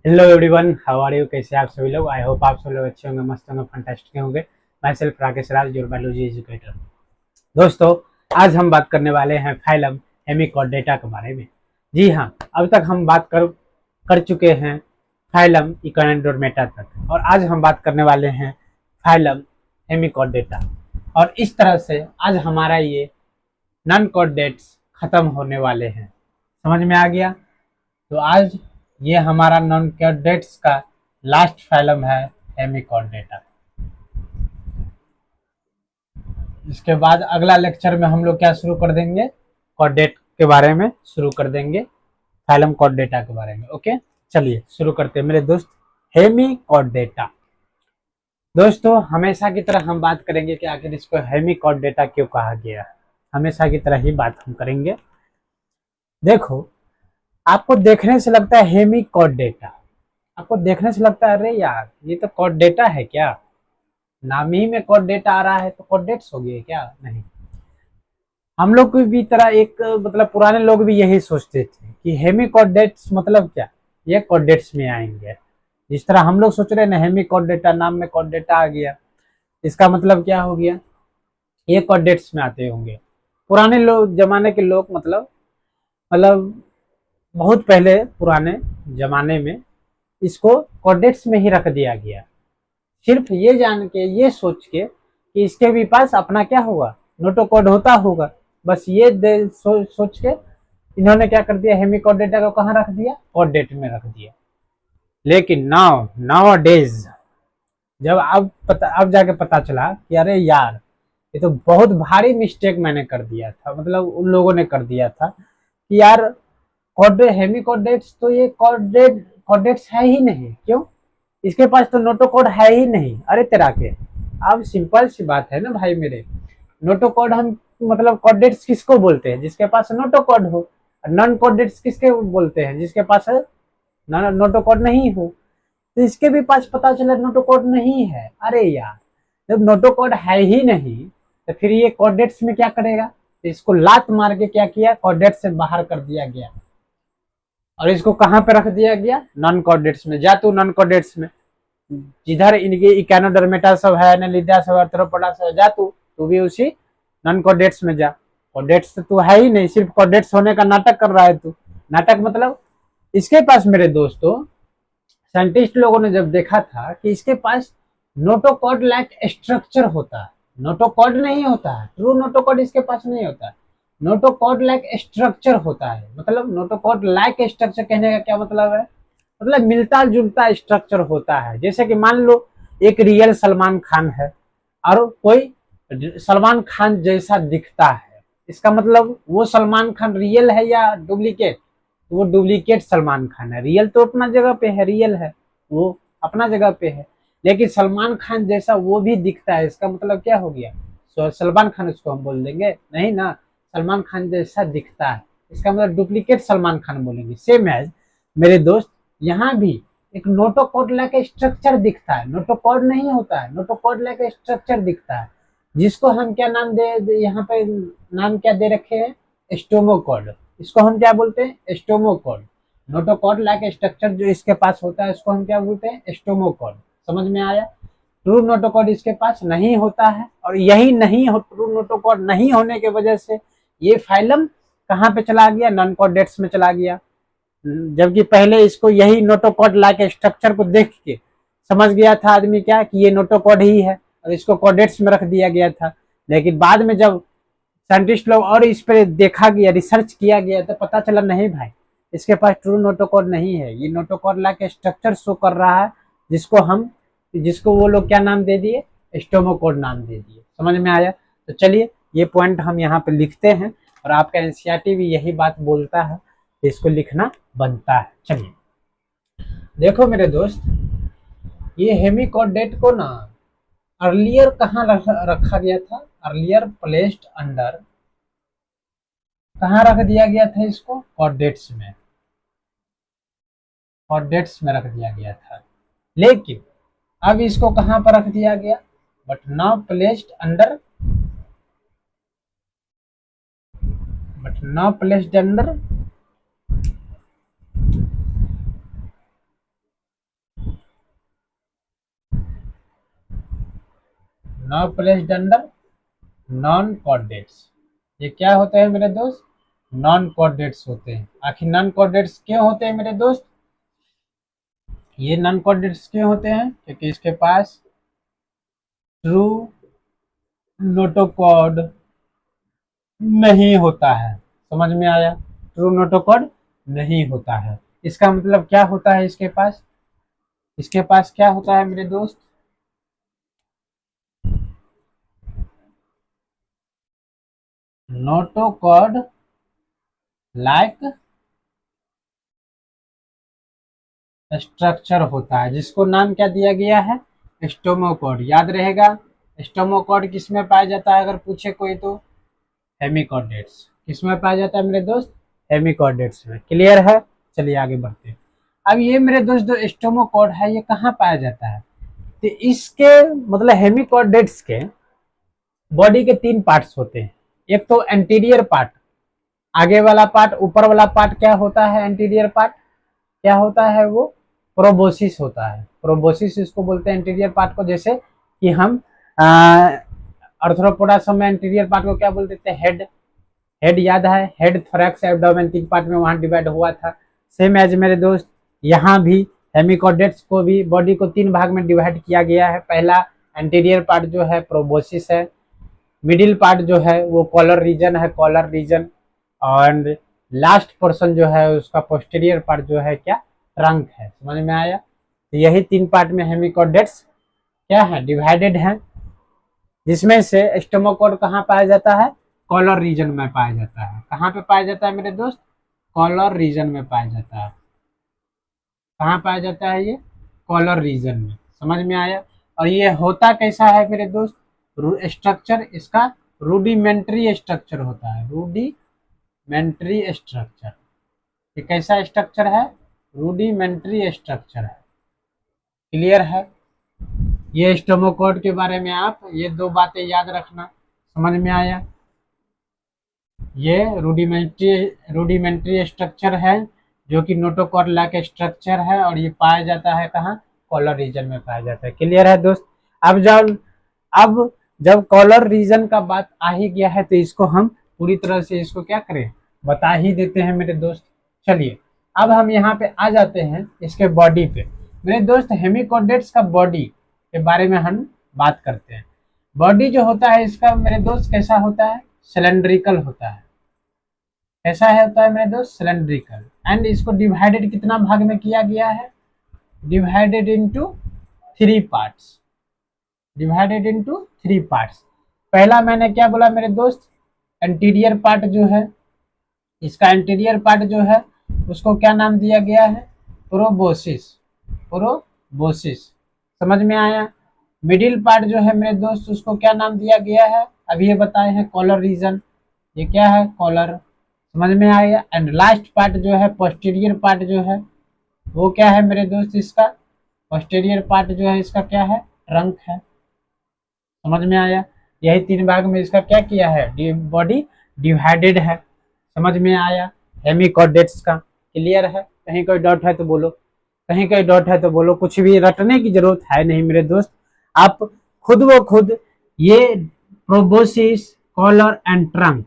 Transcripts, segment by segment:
Hello everyone, how are you? कैसे आप सभी लोग? आई होप आप सभी लोग अच्छे होंगे, मस्त होंगे, फंटास्टिक होंगे। My self Rakesh Raj, your biology educator. दोस्तों, आज हम बात करने वाले हैं फाइलम हेमिकॉर्डेटा के बारे में। जी हाँ, अब तक हम बात कर चुके हैं फाइलम इकोनोडर्मेटा तक, और आज हम बात करने वाले हैं फाइलम हेमिकॉर्डेटा। और इस तरह से आज हमारा ये नॉन कॉर्डेट्स खत्म होने वाले हैं। समझ में आ गया? तो आज ये हमारा नॉन कॉर्डेट्स का लास्ट फाइलम है हेमिकॉर्डेटा। इसके बाद अगला लेक्चर में हम लोग क्या शुरू कर देंगे? कॉर्डेट के बारे में शुरू कर देंगे, फाइलम कॉर्डेटा के बारे में। ओके, चलिए शुरू करते हैं मेरे दोस्त। हेमिकॉर्डेटा। दोस्तों, हमेशा की तरह हम बात करेंगे कि आखिर इसको हेमिकॉर्डेटा क्यों कहा गया है। हमेशा की तरह ही बात हम करेंगे। देखो, आपको देखने से लगता है हेमिकॉर्डेटा, आपको देखने से लगता है अरे यार ये तो कॉर्डेटा है क्या, नाम ही में कॉर्डेटा आ रहा है तो कॉर्डेट्स हो गए क्या? नहीं, हम लोग की भी तरह एक मतलब पुराने लोग भी यही सोचते थे कि हेमी कॉर्डेट्स मतलब क्या, ये कॉर्डेट्स में आएंगे। जिस तरह हम लोग सोच रहे हैं ना, हेमी कॉर्डेटा, नाम में कॉर्डेटा आ गया, इसका मतलब क्या हो गया? ये कॉर्डेट्स में आते होंगे। पुराने लोग, जमाने के लोग, मतलब बहुत पहले पुराने जमाने में इसको कॉर्डेट्स में ही रख दिया गया, सिर्फ ये जान के, ये सोच के कि इसके भी पास अपना क्या होगा, नोटोकॉड होता होगा। बस ये सोच के इन्होंने क्या कर दिया, हेमिकॉर्डेटा को कहाँ रख दिया? कॉर्डेट में रख दिया। लेकिन नाउ डेज, जब अब जाके पता चला कि अरे यार ये तो बहुत भारी मिस्टेक मैंने कर दिया था, मतलब उन लोगों ने कर दिया था कि यार कॉर्डेट, हेमिकॉर्डेट्स तो ये कॉर्डेट्स है ही नहीं। क्यों? इसके पास तो नोटोकॉड है ही नहीं। अरे तेरा के, अब सिंपल सी बात है ना भाई मेरे, नोटोकॉड हम मतलब कॉर्डेट्स किसको बोलते हैं? जिसके पास नोटोकॉड हो। नॉन कॉर्डेट्स किसके बोलते हैं? जिसके पास नोटोकॉड नहीं हो। तो इसके भी पास पता चला नोटोकॉड नहीं है। अरे यार, जब नोटोकॉड है ही नहीं तो फिर ये कॉर्डेट्स में क्या करेगा? तो इसको लात मार के क्या किया, कॉर्डेट्स से बाहर कर दिया गया, और इसको कहाँ पे रख दिया गया? नॉन कॉर्डेट्स में। जा तू नॉन कॉर्डेट्स में, जिधर इनके इकोनोडर्मेटा सब है, एनालिडा सब, आर्थ्रोपोडा सब, जा तू भी उसी नॉन कॉर्डेट्स में जा। कॉर्डेट्स तो तू है ही नहीं, सिर्फ कॉर्डेट्स होने का नाटक कर रहा है तू। नाटक मतलब, इसके पास मेरे दोस्तों, साइंटिस्ट लोगों ने जब देखा था कि इसके पास नोटोकॉड लाइक स्ट्रक्चर होता है, नोटोकॉड नहीं होता है, ट्रू नोटोकॉड इसके पास नहीं होता है, नोटोकॉड लाइक स्ट्रक्चर होता है। मतलब नोटोकॉड लाइक स्ट्रक्चर कहने का क्या मतलब है? मतलब मिलता जुलता स्ट्रक्चर होता है। जैसे कि मान लो एक रियल सलमान खान है और कोई सलमान खान जैसा दिखता है, इसका मतलब वो सलमान खान रियल है या डुप्लीकेट? वो डुप्लीकेट सलमान खान है। रियल तो अपना जगह पे है, रियल है, वो अपना जगह पे है, लेकिन सलमान खान जैसा वो भी दिखता है, इसका मतलब क्या हो गया? सलमान खान उसको हम बोल देंगे? नहीं ना, सलमान खान जैसा दिखता है, इसका मतलब डुप्लीकेट सलमान खान बोलेंगे। सेम एज मेरे दोस्त, यहाँ भी एक नोटोकॉड लाइक स्ट्रक्चर दिखता है, नोटोकॉड नहीं होता है, नोटोकॉड लाइक स्ट्रक्चर दिखता है, जिसको हम क्या नाम यहाँ पे नाम क्या दे रखे हैं? स्टोमोकॉड। इसको हम क्या बोलते हैं? स्टोमोकॉड। नोटोकॉड लाइक स्ट्रक्चर जो इसके पास होता है, इसको हम क्या बोलते हैं? स्टोमोकॉड। समझ में आया? ट्रू नोटोकॉड इसके पास नहीं होता है, और यही नहीं हो, ट्रू नोटोकॉड नहीं होने की वजह से ये फाइलम कहाँ पे चला गया? नॉन कॉर्डेट्स में चला गया। जबकि पहले इसको यही नोटोकॉड लाइक स्ट्रक्चर को देख के समझ गया था आदमी क्या, कि ये नोटोकॉड ही है, और इसको कॉर्डेट्स में रख दिया गया था। लेकिन बाद में जब साइंटिस्ट लोग और इस पर देखा गया, रिसर्च किया गया, तो पता चला नहीं भाई, इसके पास ट्रू नोटोकॉड नहीं है, ये नोटोकॉड लाइक स्ट्रक्चर शो कर रहा है, जिसको वो लोग क्या नाम दे दिए? स्टोमोकोड नाम दे दिए। समझ में आया? तो चलिए, ये पॉइंट हम यहाँ पे लिखते हैं, और आपका एनसीईआरटी भी यही बात बोलता है, इसको लिखना बनता है। चलिए देखो मेरे दोस्त, ये हेमिकॉर्डेट को ना अर्लियर कहाँ रखा गया था? अर्लियर प्लेस्ड अंडर, कहाँ रख दिया गया था इसको? कॉर्डेट्स में, कॉर्डेट्स में रख दिया गया था। लेकिन अब इसको कहाँ पर रख दिया गया? But now placed under, but now placed under now placed under non chordates. ये क्या होते हैं मेरे दोस्त? नॉन कॉर्डेट्स होते हैं। आखिर नॉन कॉर्डेट्स क्यों होते हैं मेरे दोस्त? ये नॉन कॉर्डेट्स क्यों होते हैं? क्योंकि इसके पास ट्रू नोटोकॉर्ड नहीं होता है। समझ में आया? ट्रू नोटोकॉर्ड नहीं होता है। इसका मतलब क्या होता है? इसके पास क्या होता है मेरे दोस्त? नोटोकॉर्ड लाइक स्ट्रक्चर होता है, जिसको नाम क्या दिया गया है? स्टोमोकॉर्ड। याद रहेगा। स्टोमोकॉर्ड किस में पाया जाता है अगर पूछे कोई तो? हेमिकॉर्डेट्स। किस में पाया जाता है मेरे दोस्त? हेमिकॉर्डेट्स में। क्लियर है? चलिए आगे बढ़ते हैं। अब ये मेरे दोस्त जो स्टोमोकॉर्ड है ये कहाँ पाया जाता है? तो इसके मतलब हेमिकॉर्डेट्स के बॉडी के 3 पार्ट्स होते हैं। एक तो एंटीरियर पार्ट, आगे वाला पार्ट, ऊपर वाला पार्ट क्या होता है? एंटीरियर पार्ट क्या होता है? वो प्रोबोसिस होता है। प्रोबोसिस इसको बोलते हैं एंटीरियर पार्ट को। जैसे कि हम आर्थ्रोपोडा में एंटीरियर पार्ट को क्या बोलते थे? हेड। हेड याद है? हेड, थोरैक्स, एब्डोमेन 3 पार्ट में वहां डिवाइड हुआ था। सेम एज मेरे दोस्त यहाँ भी हेमिकॉर्डेट्स को भी बॉडी को 3 भाग में डिवाइड किया गया है। पहला एंटीरियर पार्ट जो है प्रोबोसिस है, मिडिल पार्ट जो है वो कॉलर रीजन है, कॉलर रीजन, और लास्ट पोर्शन जो है उसका पोस्टीरियर पार्ट जो है क्या? ट्रंक है। समझ में आया? तो यही 3 पार्ट में हेमिकॉर्डेट्स क्या है? डिवाइडेड है। जिसमें से स्टोमोकॉर्ड कहाँ पाया जाता है? कॉलर रीजन में पाया जाता है। कहाँ पे पाया जाता है मेरे दोस्त? कॉलर रीजन में पाया जाता है। कहाँ पाया जाता है ये? कॉलर रीजन में। समझ में आया? और ये होता कैसा है मेरे दोस्त? स्ट्रक्चर इसका रूडिमेंट्री स्ट्रक्चर होता है। Rudimentary structure. ये कैसा स्ट्रक्चर है? रूडिमेंट्री स्ट्रक्चर है। क्लियर है? ये स्टोमोकॉर्ड के बारे में आप ये 2 बातें याद रखना। समझ में आया? ये रूडिमेंट्री स्ट्रक्चर है जो कि नोटोकॉर्ड लाइक स्ट्रक्चर है, और ये पाया जाता है कहाँ? कॉलर रीजन में पाया जाता है। क्लियर है दोस्त? अब जब कॉलर रीजन का बात आ ही गया है तो इसको हम पूरी तरह से इसको क्या करें? बता ही देते हैं मेरे दोस्त। चलिए अब हम यहाँ पे आ जाते हैं इसके बॉडी पे। मेरे दोस्त हेमिकॉर्डेट्स का बॉडी के बारे में हम बात करते हैं। बॉडी जो होता है इसका मेरे दोस्त कैसा होता है? सिलेंड्रिकल होता है। कैसा है होता है मेरे दोस्त? सिलेंड्रिकल। एंड इसको डिवाइडेड कितना भाग में किया गया है? Divided into 3 parts. Divided into 3 parts. पहला मैंने क्या बोला मेरे दोस्त? एंटीरियर पार्ट जो है, इसका एंटीरियर पार्ट जो है उसको क्या नाम दिया गया है? प्रोबोसिस। प्रोबोसिस। समझ में आया? मिडिल पार्ट जो है मेरे दोस्त उसको क्या नाम दिया गया है? अभी ये बताए हैं कॉलर रीजन। ये क्या है? कॉलर। समझ में आया? एंड लास्ट पार्ट जो है पोस्टीरियर पार्ट जो है वो क्या है मेरे दोस्त? इसका पोस्टीरियर पार्ट जो है इसका क्या है? ट्रंक है। समझ में आया? यही 3 भाग में इसका क्या किया है? बॉडी डिवाइडेड है। समझ में आया? हेमिकॉर्डेट्स का। क्लियर है? कहीं कोई डाउट है तो बोलो, कहीं कोई डाउट है तो बोलो। कुछ भी रटने की जरूरत है नहीं मेरे दोस्त। आप खुद व खुद ये proboscis, collar and trunk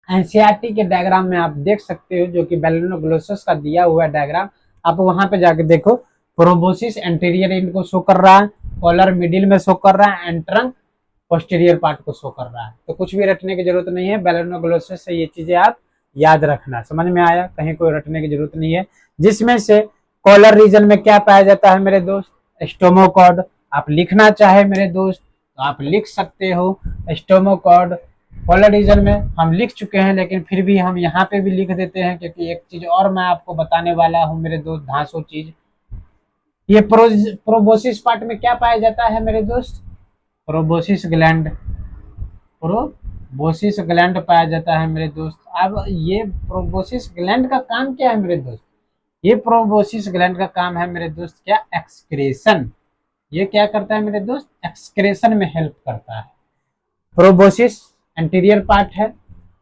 NCERT के डायग्राम में आप देख सकते हो, जो कि बैलेनोग्लोसस का दिया हुआ डायग्राम। आप वहां पे जाके देखो। प्रोबोसिस एंटीरियर इनको शो कर रहा है, कॉलर मिडिल में शो कर रहा है, एंड ट्रंक पोस्टीरियर पार्ट को शो कर रहा है। तो कुछ भी रटने की जरूरत नहीं है। बैलेनोग्लोसस से ये चीजें आप याद रखना। समझ में आया? कहीं कोई रटने की जरूरत नहीं है। जिसमें से कॉलर रीजन में क्या पाया जाता है मेरे दोस्त? स्टोमोकॉर्ड। आप लिखना चाहे मेरे दोस्त तो आप लिख सकते हो स्टोमोकॉर्ड। कॉलर रीजन में हम लिख चुके हैं, लेकिन फिर भी हम यहाँ पे भी लिख देते हैं, क्योंकि एक चीज और मैं आपको बताने वाला हूँ मेरे दोस्त, धांसो चीज। ये प्रोबोसिस पार्ट में क्या पाया जाता है मेरे दोस्त? Proboscis gland. प्रोबोसिस ग्लैंड पाया जाता है मेरे दोस्त। अब ये प्रोबोसिस ग्लैंड का काम क्या है मेरे दोस्त? ये प्रोबोसिस ग्लैंड का काम है मेरे दोस्त क्या? एक्सक्रेशन। ये क्या करता है मेरे दोस्त? एक्सक्रेशन में हेल्प करता है। प्रोबोसिस एंटीरियर पार्ट है,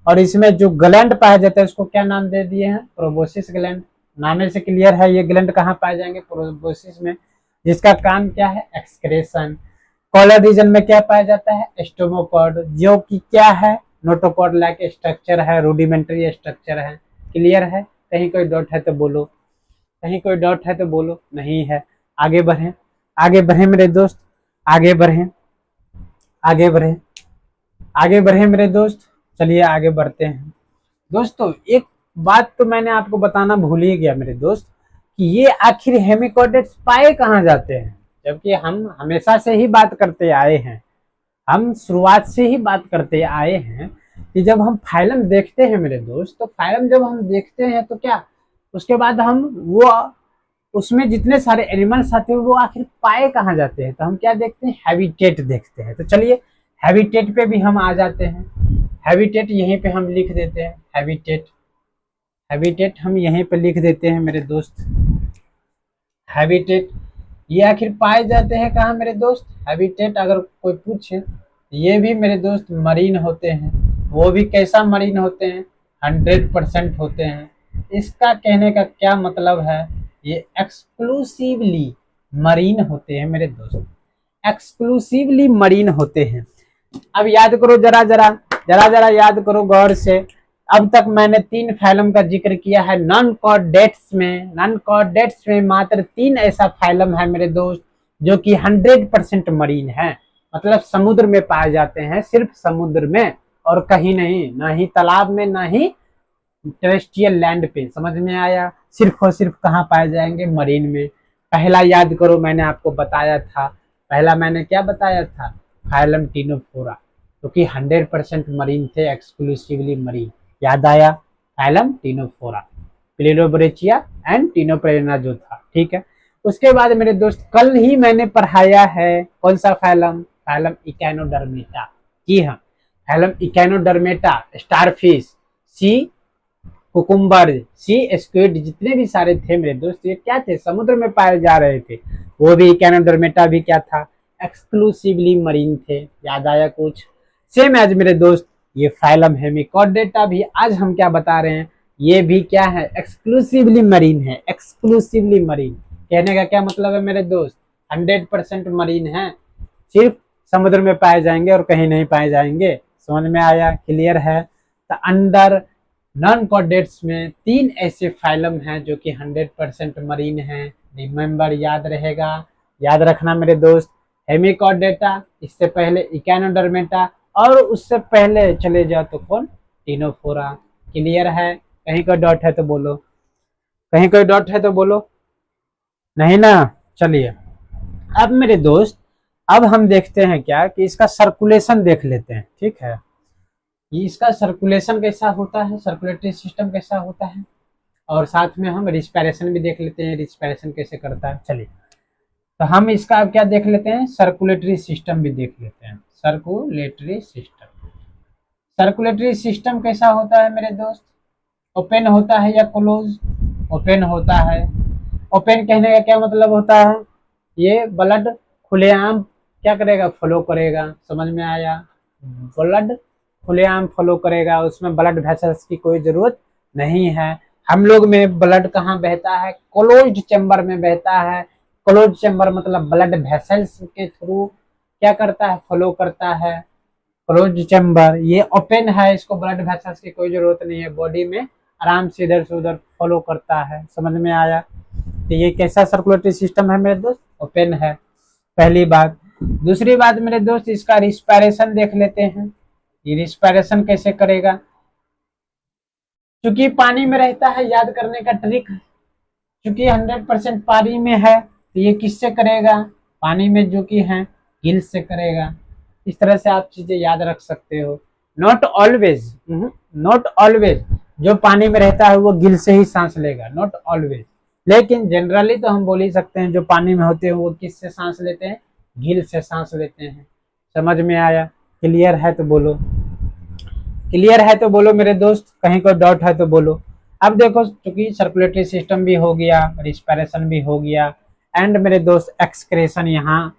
और इसमें जो ग्लैंड पाया जाता है उसको क्या नाम दे दिए हैं? Proboscis gland. नामे से क्लियर है ये ग्लैंड कहाँ पाए जाएंगे? प्रोबोसिस में। जिसका काम क्या है? एक्सक्रेशन। कॉलर रीजन में क्या पाया जाता है, स्टोमोकॉर्ड, जो कि क्या है, नोटोकॉर्ड लाइक स्ट्रक्चर है, रूडिमेंट्री स्ट्रक्चर है। क्लियर है? कहीं कोई डाउट है तो बोलो, कहीं कोई डाउट है तो बोलो, नहीं है। आगे बढ़े, आगे बढ़े मेरे दोस्त, आगे बढ़े, आगे बढ़े, आगे बढ़े मेरे दोस्त। चलिए आगे बढ़ते हैं दोस्तों। एक बात तो मैंने आपको बताना भूल ही गया मेरे दोस्त, कि ये आखिर हेमिकॉर्डेट्स पाए कहाँ जाते हैं, जबकि हम हमेशा से ही बात करते आए हैं, हम शुरुआत से ही बात करते आए हैं कि जब हम फाइलम देखते हैं मेरे दोस्त, तो फाइलम जब हम देखते हैं तो क्या, उसके बाद हम वो उसमें जितने सारे एनिमल्स आते हैं वो आखिर पाए कहाँ जाते हैं, तो हम क्या देखते हैं, हैबिटेट देखते हैं। तो चलिए हैबिटेट पे भी हम आ जाते हैं। हैबिटेट यहीं पे हम लिख देते हैं, हैबिटेट, हैबिटेट हम यहीं पे लिख देते हैं मेरे दोस्त। हैबिटेट ये आखिर पाए जाते हैं कहाँ मेरे दोस्त, हैबिटेट अगर कोई पूछे, ये भी मेरे दोस्त मरीन होते हैं। वो भी कैसा मरीन होते हैं, 100% होते हैं। इसका कहने का क्या मतलब है, ये एक्सक्लूसिवली मरीन होते हैं मेरे दोस्त, एक्सक्लूसिवली मरीन होते हैं। अब याद करो जरा जरा, जरा जरा याद करो गौर से। अब तक मैंने 3 फाइलम का जिक्र किया है नॉन कॉर्डेट्स में। नॉन कॉर्डेट्स में मात्र 3 ऐसा फाइलम है मेरे दोस्त जो कि 100% मरीन है, मतलब समुद्र में पाए जाते हैं, सिर्फ समुद्र में और कहीं नहीं, ना ही तालाब में, ना ही टेरेस्ट्रियल लैंड पे। समझ में आया? सिर्फ और सिर्फ कहाँ पाए जाएंगे, मरीन में। पहला याद करो मैंने आपको बताया था, पहला मैंने क्या बताया था, फाइलम टीनोफोरा, क्योंकि 100% मरीन थे, एक्सक्लूसिवली मरीन। याद आया? फाइलम टीनोफोरा, प्लेरोब्रेचिया एंड टीनोप्रेना जो था, ठीक है। उसके बाद मेरे दोस्त कल ही मैंने पढ़ाया है कौन सा फाइलम, फाइलम इकैनोडर्मेटा। जी हाँ, फाइलम इकैनोडर्मेटा, स्टारफिश, सी कुकुम्बर, सी स्क्विड, जितने भी सारे थे मेरे दोस्त, ये क्या थे, समुद्र में पाए जा रहे थे। वो भी इकैनोडर्मेटा भी क्या था, एक्सक्लूसिवली मरीन थे। याद आया कुछ? सेम एज मेरे दोस्त ये फाइलम हेमिकॉर्डेटा भी आज हम क्या बता रहे हैं, ये भी क्या है, एक्सक्लूसिवली मरीन है, एक्सक्लूसिवली मरीन। कहने का क्या मतलब है मेरे दोस्त, 100% मरीन है, सिर्फ समुद्र में पाए जाएंगे और कहीं नहीं पाए जाएंगे। समझ में आया? क्लियर है? तो अंडर नॉन कॉर्डेट्स में 3 ऐसे फाइलम हैं जो कि 100% मरीन हैं। रिमेंबर, याद रहेगा, याद रखना मेरे दोस्त। हेमिकॉर्डेटा, इससे पहले इकैनोडर्मेटा, और उससे पहले चले जाओ तो कौन, टीनोफोरा। क्लियर है? कहीं कोई डॉट है तो बोलो, कहीं कोई डॉट है तो बोलो, नहीं ना? चलिए अब मेरे दोस्त, अब हम देखते हैं क्या कि इसका सर्कुलेशन देख लेते हैं, ठीक है। ये इसका सर्कुलेशन कैसा होता है, सर्कुलेटरी सिस्टम कैसा होता है, और साथ में हम रिस्पायरेशन भी देख लेते हैं, रिस्पायरेशन कैसे करता है। चलिए तो हम इसका अब क्या देख लेते हैं, सर्कुलेटरी सिस्टम भी देख लेते हैं। सर्कुलेटरी सिस्टम, सर्कुलेटरी सिस्टम कैसा होता है मेरे दोस्त, ओपन होता है या क्लोज, ओपन होता है। ओपन कहने का क्या मतलब होता है, ये ब्लड खुलेआम क्या करेगा, फ्लो करेगा। समझ में आया? ब्लड खुलेआम फ्लो करेगा, उसमें ब्लड वेसल्स की कोई जरूरत नहीं है। हम लोग में ब्लड कहाँ बहता है, क्लोज्ड चैम्बर में बहता है। क्लोज चैम्बर मतलब ब्लड वेसल्स के थ्रू क्या करता है, फ्लो करता है। क्लोज चैम्बर, ये ओपन है, इसको ब्लड वेसल्स की कोई जरूरत नहीं है, बॉडी में आराम से इधर से उधर फ्लो करता है। समझ में आया? तो ये कैसा सर्कुलेटरी सिस्टम है मेरे दोस्त, ओपन है, पहली बात। दूसरी बात मेरे दोस्त, इसका रिस्पायरेशन देख लेते हैं। ये रिस्पायरेशन कैसे करेगा, क्योंकि पानी में रहता है, याद करने का ट्रिक, क्योंकि 100% पानी में है तो ये किससे करेगा, पानी में जो कि है गिल से करेगा। इस तरह से आप चीजें याद रख सकते हो। नॉट ऑलवेज, नॉट ऑलवेज, जो पानी में रहता है वो गिल से ही सांस लेगा, नॉट ऑलवेज, लेकिन जनरली तो हम बोल ही सकते हैं जो पानी में होते हैं वो किससे सांस लेते हैं, गिल से सांस लेते हैं। समझ में आया? क्लियर है तो बोलो, क्लियर है तो बोलो मेरे दोस्त, कहीं कोई डाउट है तो बोलो। अब देखो, चूंकि सर्कुलेटरी सिस्टम भी हो गया, रिस्पायरेशन भी हो गया, एंड मेरे दोस्त एक्सक्रेशन यहाँ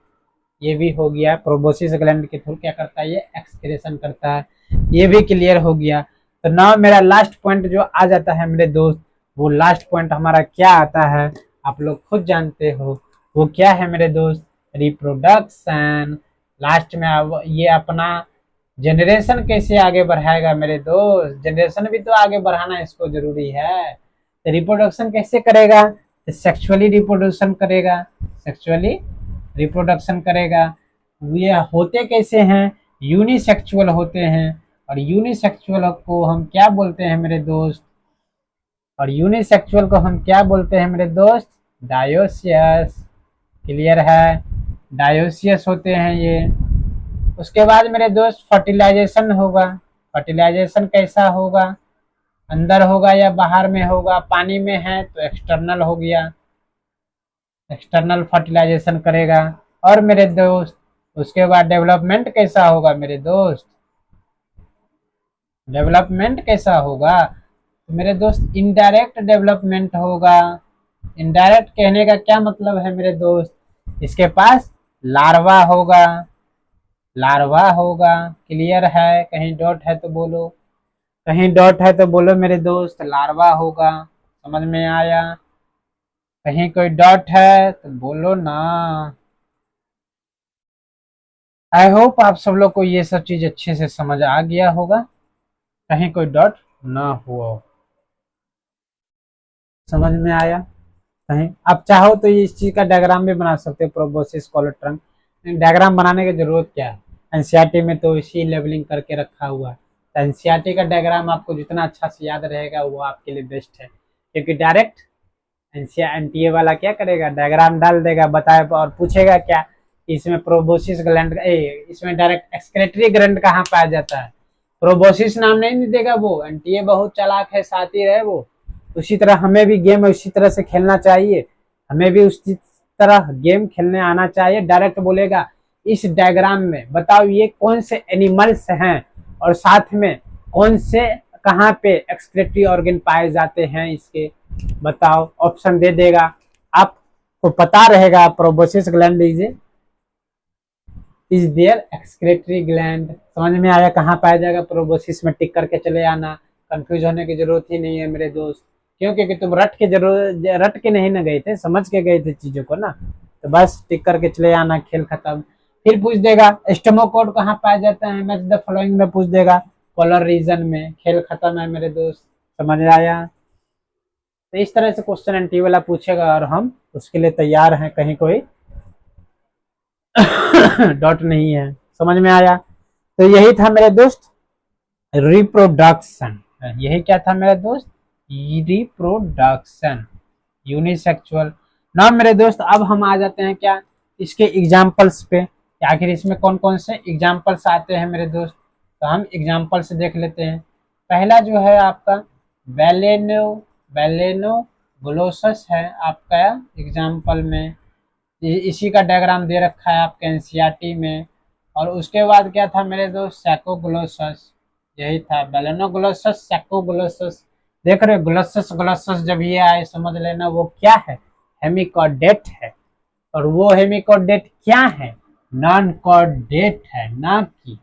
ये भी हो गया, प्रोबोसिस ग्लैंड के थ्रू क्या करता है, ये एक्सक्रेशन करता है, ये भी क्लियर हो गया। तो नाउ मेरा लास्ट पॉइंट जो आ जाता है मेरे दोस्त, वो लास्ट पॉइंट हमारा क्या आता है, आप लोग खुद जानते हो वो क्या है मेरे दोस्त, रिप्रोडक्शन। लास्ट में ये अपना जनरेशन कैसे आगे बढ़ाएगा मेरे दोस्त, जनरेशन भी तो आगे बढ़ाना इसको जरूरी है। तो रिप्रोडक्शन कैसे करेगा, तो सेक्सुअली रिप्रोडक्शन करेगा, सेक्सुअली रिप्रोडक्शन करेगा। ये होते कैसे हैं, यूनिसेक्सुअल होते हैं। और यूनिसेक्सुअल को हम क्या बोलते हैं मेरे दोस्त, और यूनिसेक्सुअल को हम क्या बोलते हैं मेरे दोस्त, डायोसियस। क्लियर है, डायोसियस होते हैं ये। उसके बाद मेरे दोस्त फर्टिलाइजेशन होगा। फर्टिलाइजेशन कैसा होगा, अंदर होगा या बाहर में होगा, पानी में है तो एक्सटर्नल हो गया, एक्सटर्नल फर्टिलाइजेशन करेगा। और मेरे दोस्त उसके बाद डेवलपमेंट कैसा होगा मेरे दोस्त, डेवलपमेंट कैसा होगा, तो मेरे दोस्त इनडायरेक्ट डेवलपमेंट होगा। इनडायरेक्ट कहने का क्या मतलब है मेरे दोस्त, इसके पास लार्वा होगा, लार्वा होगा। क्लियर है, कहीं डॉट है तो बोलो, कहीं डॉट है तो बोलो मेरे दोस्त, लार्वा होगा। समझ में आया, कहीं कोई डॉट है तो बोलो ना। आई होप आप सब लोग को ये सब चीज अच्छे से समझ आ गया होगा, कहीं कोई डॉट ना हुआ। समझ में आया, कहीं आप चाहो तो इस चीज का डायग्राम भी बना सकते हो, प्रोबोसिस कोलोट्रंक। डायग्राम बनाने की जरूरत क्या है, एनसीईआरटी में तो इसी लेवलिंग करके रखा हुआ है। तो एनसीईआरटी का डायग्राम आपको जितना अच्छा से याद रहेगा वो आपके लिए बेस्ट है, क्योंकि डायरेक्ट एनटीए वाला क्या करेगा, डायग्राम डाल देगा, बताए और पूछेगा क्या, इसमें प्रोबोसिस ग्लैंड, इसमें डायरेक्ट एक्सक्रेटरी ग्लैंड कहाँ पाया जाता है, प्रोबोसिस नाम नहीं देगा वो। एनटीए बहुत चालाक है, साथी है वो। उसी तरह हमें भी गेम उसी तरह से खेलना चाहिए, हमें भी उसी तरह गेम खेलने आना चाहिए। डायरेक्ट बोलेगा इस डायग्राम में बताओ ये कौन से एनिमल्स हैं, और साथ में कौन से कहाँ पे एक्सक्रेटरी ऑर्गन पाए जाते हैं इसके, बताओ, ऑप्शन दे देगा। आपको पता रहेगा proboscis gland is their excretory gland. समझ में आया, कहाँ पाया जाएगा प्रोबोसिस में, टिक करके चले आना, कंफ्यूज होने की जरूरत ही नहीं है मेरे दोस्त। क्यों, क्योंकि तुम रट के नहीं ना गए थे, समझ के गए थे चीजों को ना, तो बस टिक करके चले आना, खेल खत्म। फिर पूछ देगा स्टोमोकोड कहाँ पाया जाता है, मैच द फॉलोइंग में पूछ देगा, पोलर रीजन में, खेल खत्म है मेरे दोस्त। समझ आया, तो इस तरह से क्वेश्चन एनटी वाला पूछेगा और हम उसके लिए तैयार हैं, कहीं कोई डॉट नहीं है। समझ में आया, तो यही था मेरे दोस्त रिप्रोडक्शन। यही क्या था मेरे दोस्त, रिप्रोडक्शन, यूनिसेक्सुअल। ना मेरे दोस्त अब हम आ जाते हैं क्या, इसके एग्जाम्पल्स पे, आखिर इसमें कौन कौन से एग्जाम्पल्स आते हैं मेरे दोस्त, तो हम एग्जाम्पल से देख लेते हैं। पहला जो है आपका बैलेनोग्लोसस है आपका एग्जाम्पल में, इसी का डायग्राम दे रखा है आपके एनसीईआरटी में। और उसके बाद क्या था मेरे दोस्त, सैकोग्लोसस, यही था बैलेनोग्लोसस, सैकोग्लोसस। देख रहे हो, ग्लोसस ग्लोसस जब ये आए समझ लेना वो क्या है, हेमिकॉर्डेट है। और वो हेमिकॉर्डेट क्या है, नॉन कॉर्डेट है, ना कि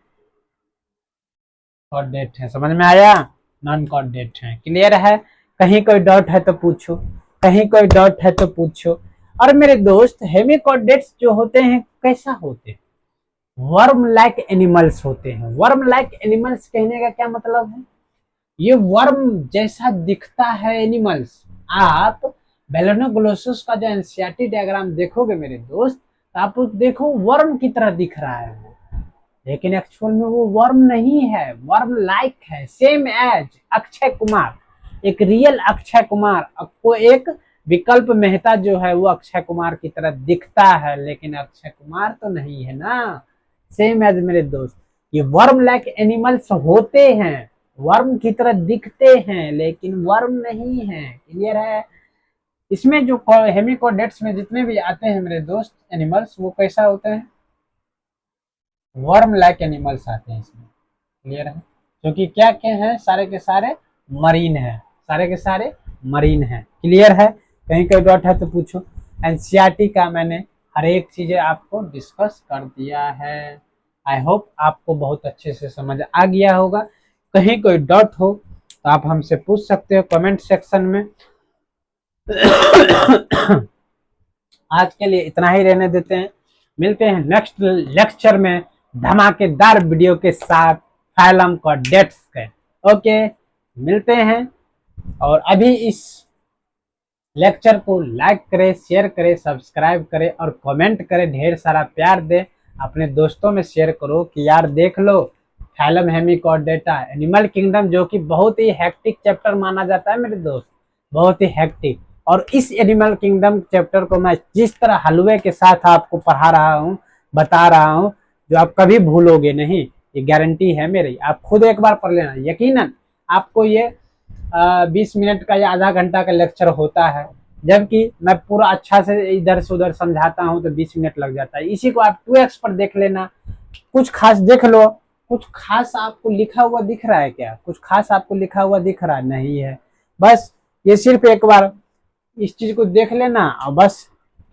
कॉर्डेट है। समझ में आया, नॉन कॉर्डेट है। क्लियर है, कहीं कोई डाउट है तो पूछो, कहीं कोई डाउट है तो पूछो। और मेरे दोस्त हेमिकॉर्डेट्स जो होते हैं कैसा होते हैं, वर्म लाइक एनिमल्स होते हैं। वर्म लाइक एनिमल्स कहने का क्या मतलब है, ये वर्म जैसा दिखता है एनिमल्स। आप बैलेनोग्लोसस का जो एनसीईआरटी डायग्राम देखोगे मेरे दोस्त, तो आप देखो वर्म की तरह दिख रहा है वो, लेकिन एक्चुअल में वो वर्म नहीं है, वर्म लाइक है, सेम एज अक्षय कुमार, एक रियल अक्षय कुमार। आपको एक विकल्प मेहता जो है वो अक्षय कुमार की तरह दिखता है, लेकिन अक्षय कुमार तो नहीं है ना। सेम एज मेरे दोस्त, ये वर्म लाइक एनिमल्स होते हैं, वर्म की तरह दिखते हैं लेकिन वर्म नहीं है। क्लियर है, इसमें जो हेमिकोडेट्स में जितने भी आते हैं मेरे दोस्त एनिमल्स, वो कैसा होते हैं, वर्म लाइक एनिमल्स आते हैं इसमें। क्लियर है, क्योंकि क्या क्या है, सारे के सारे मरीन है, सारे के सारे मरीन है। क्लियर है, कहीं कोई डॉट है तो पूछो। एनसीईआरटी का मैंने हर एक चीजें आपको डिस्कस कर दिया है। आई होप आपको बहुत अच्छे से समझ आ गया होगा। कहीं कोई डॉट हो तो आप हमसे पूछ सकते हो कमेंट सेक्शन में। आज के लिए इतना ही रहने देते हैं, मिलते हैं नेक्स्ट लेक्चर में धमाकेदार वीडियो के साथ फाइलम कोऑर्डिनेट्स के। ओके, मिलते हैं। और अभी इस लेक्चर को लाइक करें, शेयर करें, सब्सक्राइब करें और कमेंट करें, ढेर सारा प्यार दें, अपने दोस्तों में शेयर करो कि यार देख लो फाइलम हेमिकोडेटा एनिमल किंगडम, जो कि बहुत ही हेक्टिक चैप्टर माना जाता है मेरे दोस्त, बहुत ही हेक्टिक। और इस एनिमल किंगडम चैप्टर को मैं जिस तरह हलवे के साथ आपको पढ़ा रहा हूँ, बता रहा हूँ, जो आप कभी भूलोगे नहीं, ये गारंटी है मेरी। आप खुद एक बार पढ़ लेना, यकीनन आपको ये 20 मिनट का या आधा घंटा का लेक्चर होता है, जबकि मैं पूरा अच्छा से इधर से उधर समझाता हूँ तो 20 मिनट लग जाता है। इसी को आप 2x पर देख लेना, कुछ खास देख लो। कुछ खास आपको लिखा हुआ दिख रहा है क्या? कुछ खास आपको लिखा हुआ दिख रहा नहीं है। बस ये सिर्फ एक बार इस चीज को देख लेना और बस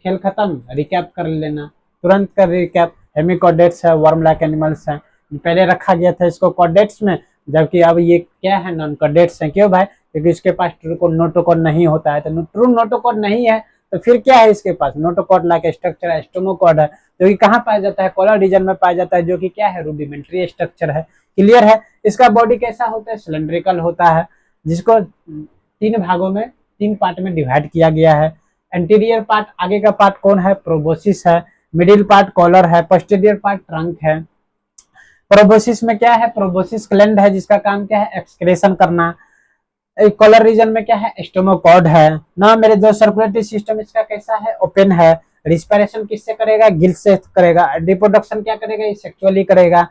खेल खत्म, रिकैप कर लेना, तुरंत कर रिकैप। हेमिकोडेट्स है, वर्म लाइक एनिमल्स है, पहले रखा गया था इसको कोडेट्स में, जबकि अब ये क्या है, नॉन कोडेट्स है। क्यों भाई? क्योंकि इसके पास ट्रू कोड नोटोकोड नहीं होता है। तो ट्रू नोटोकोड नहीं है तो फिर क्या है इसके पास? नोटोकोड लाइक स्ट्रक्चर है, स्टोमोकोड है, जो कि कहाँ पाया जाता है? कॉलर रीजन में पाया जाता है, जो कि क्या है, रूडिमेंट्री स्ट्रक्चर है। क्लियर है? इसका बॉडी कैसा होता है? सिलेंड्रिकल होता है, जिसको 3 भागों में, 3 पार्ट में डिवाइड किया गया है। एंटीरियर पार्ट, आगे का पार्ट कौन है? प्रोबोसिस है। मिडिल पार्ट कॉलर है। पोस्टीरियर पार्ट ट्रंक है। प्रोबोसिस में क्या है? प्रोबोसिस ग्लैंड है, जिसका काम क्या है? एक्सक्रेशन करना। कॉलर रीजन में क्या है? स्टोमोकॉर्ड है ना मेरे दोस्त। सर्कुलेटरी सिस्टम इसका कैसा है? ओपन है। रिस्पिरेशन किससे करेगा? गिल से करेगा। रिप्रोडक्शन क्या करेगा? ये सेक्सुअली करेगा,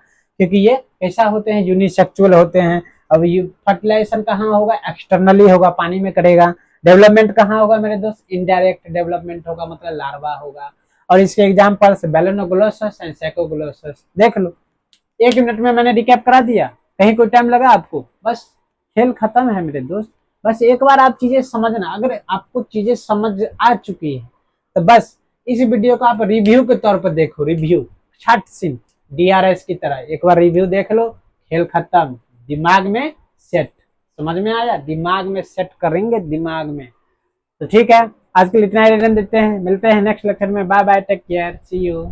क्योंकि ये कैसा होते हैं? यूनिसेक्सुअल होते हैं। अब ये फर्टिलाइजेशन कहाँ होगा? एक्सटर्नली होगा, पानी में करेगा। डेवलपमेंट कहाँ होगा मेरे दोस्त? इनडायरेक्ट डेवलपमेंट होगा, मतलब लार्वा होगा। और इसके एग्जाम्पल्स बेलेनोग्लोसस एंड सैकोग्लोसस। देख लो, 1 मिनट में मैंने रिकैप करा दिया, कहीं कोई टाइम लगा आपको? बस खेल खत्म है मेरे दोस्त। बस एक बार आप चीजें समझना, अगर आपको चीजें समझ आ चुकी है तो बस इस वीडियो को आप रिव्यू के तौर पर देखो, रिव्यू छट सिन DRS की तरह एक बार रिव्यू देख लो, खेल खत्म, दिमाग में सेट। समझ में आया? दिमाग में सेट करेंगे, दिमाग में। तो ठीक है, आज के लिए इतना ही रहने देते हैं, मिलते हैं नेक्स्ट लेक्चर में। Bye bye, take care, see you.